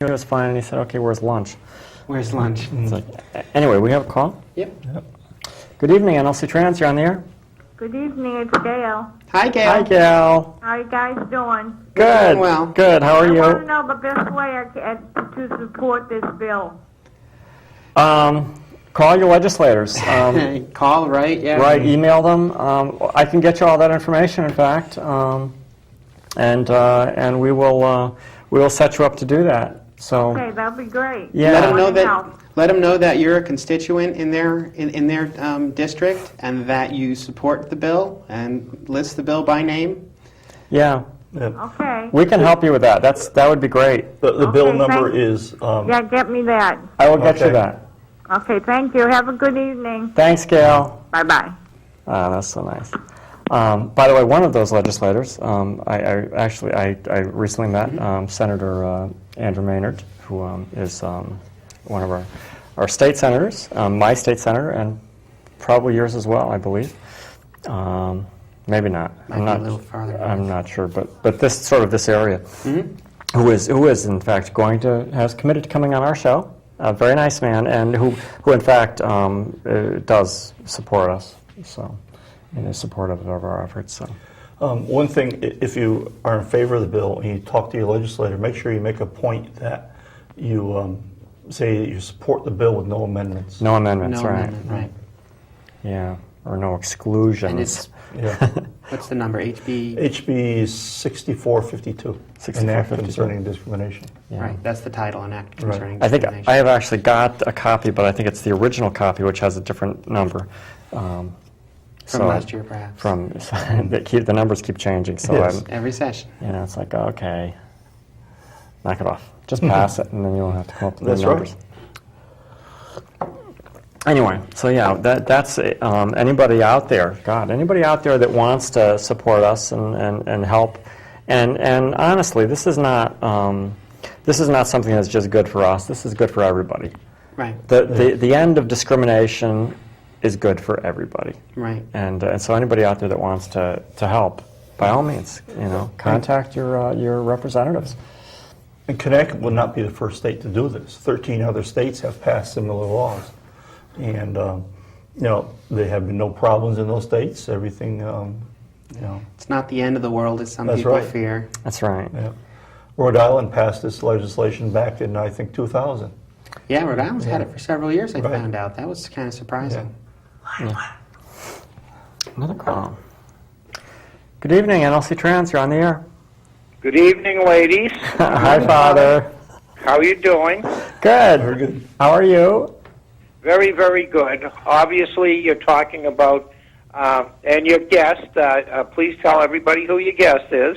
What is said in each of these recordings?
It was fine, and he said, "Okay, where's lunch?" Where's lunch? It's like, anyway, we have a call. Yep. Good evening, nlcTrans. You're on the air. Good evening, it's Gail. Hi, Gail. Hi, Gail. How are you guys doing? Good. Doing well. Good. How are I want to you? know the best way to support this bill. Call your legislators. Call, right? Yeah. Right. Email them. I can get you all that information. In fact, and we will set you up to do that. So. Okay, that'd be great. Yeah. Let them know that you're a constituent in their district and that you support the bill and list the bill by name. Yeah. Okay. We can help you with that. That would be great. The bill Okay, number thank- is... Yeah, get me that. I will get you Okay. that. Okay, thank you. Have a good evening. Thanks, Gail. Bye-bye. That's so nice. By the way, one of those legislators, I recently met Senator Andrew Maynard, who is one of our state senators, my state senator, and probably yours as well, I believe. Maybe not. Might be a little farther north. I'm not sure, but this area, who is in fact has committed to coming on our show. A very nice man, and who in fact does support us. So, and is supportive of our efforts. So. One thing, if you are in favor of the bill and you talk to your legislator, make sure you make a point that you say that you support the bill with no amendments. No amendments, No right? amendment, right. Yeah, or no exclusions. And it's, Yeah. what's the number? HB? HB 6452. 6452. An Act Concerning Discrimination. Yeah. Right, that's the title, an act Right. concerning I think discrimination. I have actually got a copy, but I think it's the original copy, which has a different number. From last year, perhaps. The numbers keep changing, so Yes. Every session. it's like, okay, knock it off. Just pass it, and then you won't have to come up with That's the numbers. Anyway, so yeah, that's anybody out there. God, anybody out there that wants to support us and help, and honestly, this is not something that's just good for us. This is good for everybody. Right, The end of discrimination is good for everybody. right. And so anybody out there that wants to help, by all means, contact your representatives. And Connecticut will not be the first state to do this. 13 other states have passed similar laws. And, there have been no problems in those states. Everything, It's not the end of the world, as some That's people right. fear. That's right. yeah. Rhode Island passed this legislation back in, I think, 2000. Yeah, Rhode Island's had it for several years, I Right. found out. That was kind of surprising. Another call. Good evening, nlcTrans. You're on the air. Good evening, ladies. Hi, Father. How are you doing? Good. Very good. How are you? Very, very good. Obviously, you're talking about, and your guest, please tell everybody who your guest is.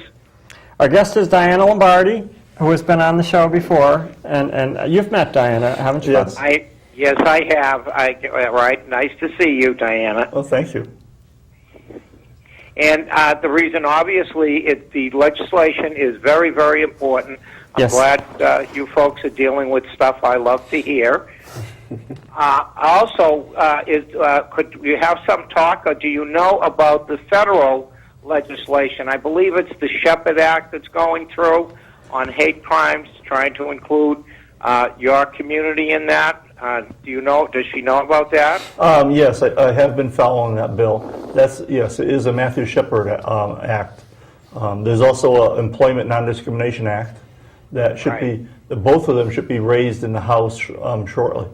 Our guest is Diana Lombardi, who has been on the show before, and you've met Diana, haven't you? Yes. Yes, I have. Right. Nice to see you, Diana. Oh, thank you. And the reason, obviously, the legislation is very, very important. I'm Yes. glad you folks are dealing with stuff I love to hear. Also, could you have some talk, or do you know about the federal legislation? I believe it's the Shepherd Act that's going through on hate crimes, trying to include your community in that. Do you know? Does she know about that? Yes, I have been following that bill. Yes, it is a Matthew Shepard Act. There's also an Employment Non-Discrimination Act that should be, both of them should be raised in the House shortly.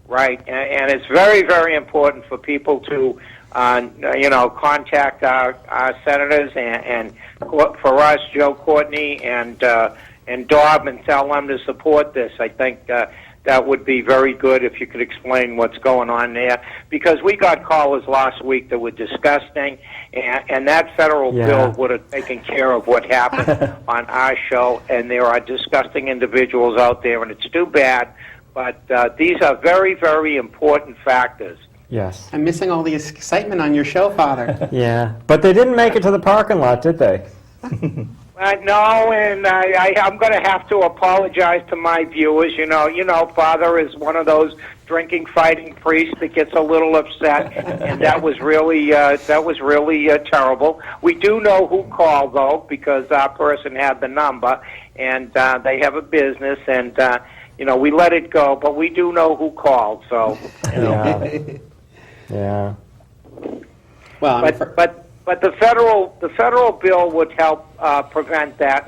Right, and it's very, very important for people to, contact our senators and for us, Joe Courtney and Dobb, and tell them to support this. I think that would be very good if you could explain what's going on there, because we got callers last week that were disgusting, and that federal bill would have taken care of what happened on our show, and there are disgusting individuals out there, and it's too bad. But these are very, very important factors. Yes. I'm missing all the excitement on your show, Father. Yeah, but they didn't make it to the parking lot, did they? No, and I'm going to have to apologize to my viewers. You know, Father is one of those drinking, fighting priests that gets a little upset, and that was really terrible. We do know who called though, because our person had the number, and they have a business, and we let it go, but we do know who called. So, Yeah. Well, But the federal bill would help prevent that,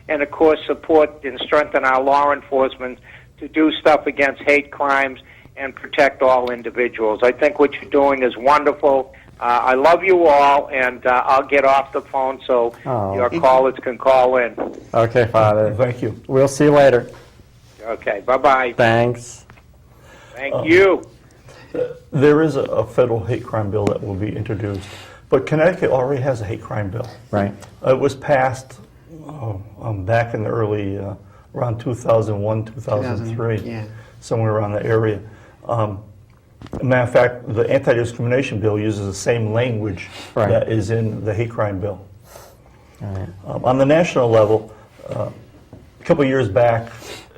and of course support and strengthen our law enforcement to do stuff against hate crimes and protect all individuals. I think what you're doing is wonderful. I love you all, and I'll get off the phone so your callers can call in. Okay, Father. Thank you. We'll see you later. Okay, bye-bye. Thanks. Thank you. There is a federal hate crime bill that will be introduced, but Connecticut already has a hate crime bill. Right. It was passed back in the early, around 2001, 2003, yeah. somewhere around that area. Matter of fact, the anti-discrimination bill uses the same language Right. that is in the hate crime bill. All right. On the national level, a couple of years back,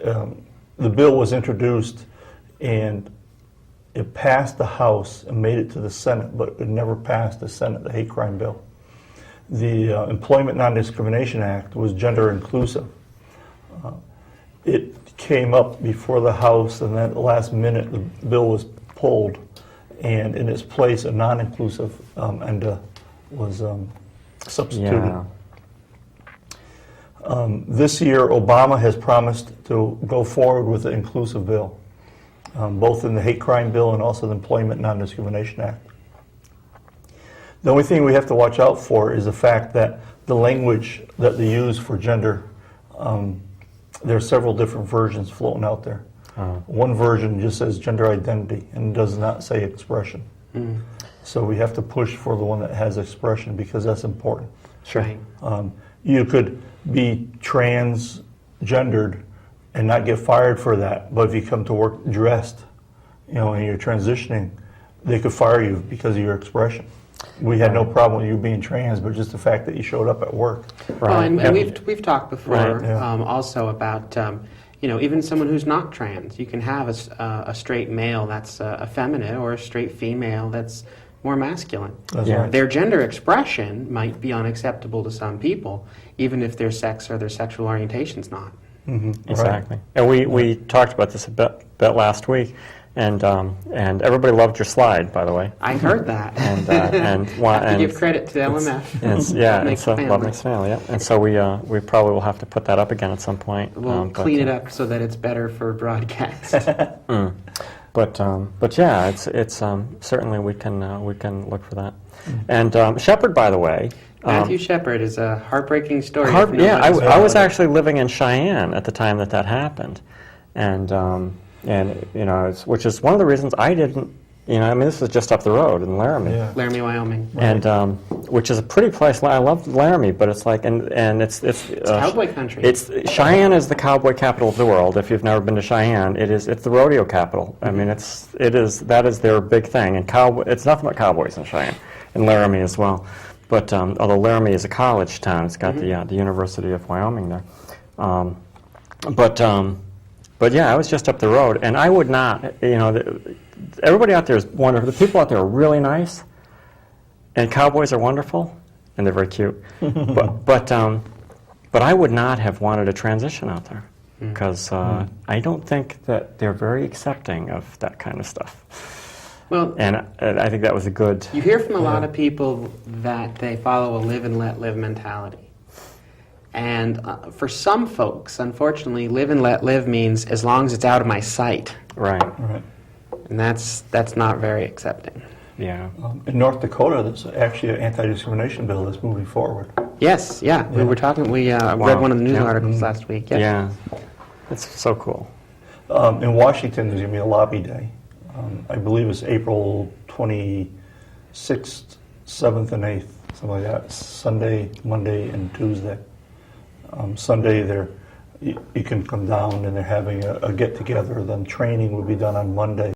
the bill was introduced and it passed the House and made it to the Senate, but it never passed the Senate, the hate crime bill. The Employment Non-Discrimination Act was gender inclusive. It came up before the House, and then at the last minute the bill was pulled, and in its place a non-inclusive ENDA was substituted. Yeah. This year Obama has promised to go forward with an inclusive bill, both in the hate crime bill and also the Employment Non-Discrimination Act. The only thing we have to watch out for is the fact that the language that they use for gender, there are several different versions floating out there. One version just says gender identity and does not say expression. So we have to push for the one that has expression because that's important. Sure. Right. You could be transgendered and not get fired for that, but if you come to work dressed, and you're transitioning, they could fire you because of your expression. We had no problem with you being trans, but just the fact that you showed up at work. Well, and Yeah. we've talked before Right, yeah. Also about even someone who's not trans. You can have a straight male that's effeminate or a straight female that's more masculine. That's Yeah. right. Their gender expression might be unacceptable to some people, even if their sex or their sexual orientation's not. Exactly. And we talked about this a bit last week, and everybody loved your slide, by the way. I heard that. And Have to give credit to LMF. And it's, yeah, Love it's a Love Makes Family, yeah. And so we probably will have to put that up again at some point. We'll clean it up so that it's better for broadcast. But yeah, it's certainly we can look for that. And Shepard, by the way. Matthew Shepard is a heartbreaking story. Yeah, I was actually living in Cheyenne at the time that happened, and which is one of the reasons I didn't. This was just up the road in Laramie. Yeah. Laramie, Wyoming. And which is a pretty place. I love Laramie, but it's like and it's cowboy country. Cheyenne is the cowboy capital of the world. If you've never been to Cheyenne, it's the rodeo capital. I mean, that is their big thing. And it's nothing but cowboys in Cheyenne, and Laramie as well. But although Laramie is a college town, it's got the University of Wyoming there. But yeah, I was just up the road, and I would not. Everybody out there is wonderful. The people out there are really nice, and cowboys are wonderful, and they're very cute. but I would not have wanted a transition out there because I don't think that they're very accepting of that kind of stuff. Well, and I think that was a good. You hear from a lot of people that they follow a live and let live mentality. And for some folks, unfortunately, live and let live means as long as it's out of my sight. Right. And that's not very accepting. Yeah. In North Dakota, there's actually an anti-discrimination bill that's moving forward. Yes, yeah. We were talking, read one of the news articles last week. Yes. Yeah. It's so cool. In Washington, there's going to be a lobby day. I believe it's April 26th, 7th, and 8th, something like that. Sunday, Monday, and Tuesday. Sunday, you can come down and they're having a get-together. Then training will be done on Monday.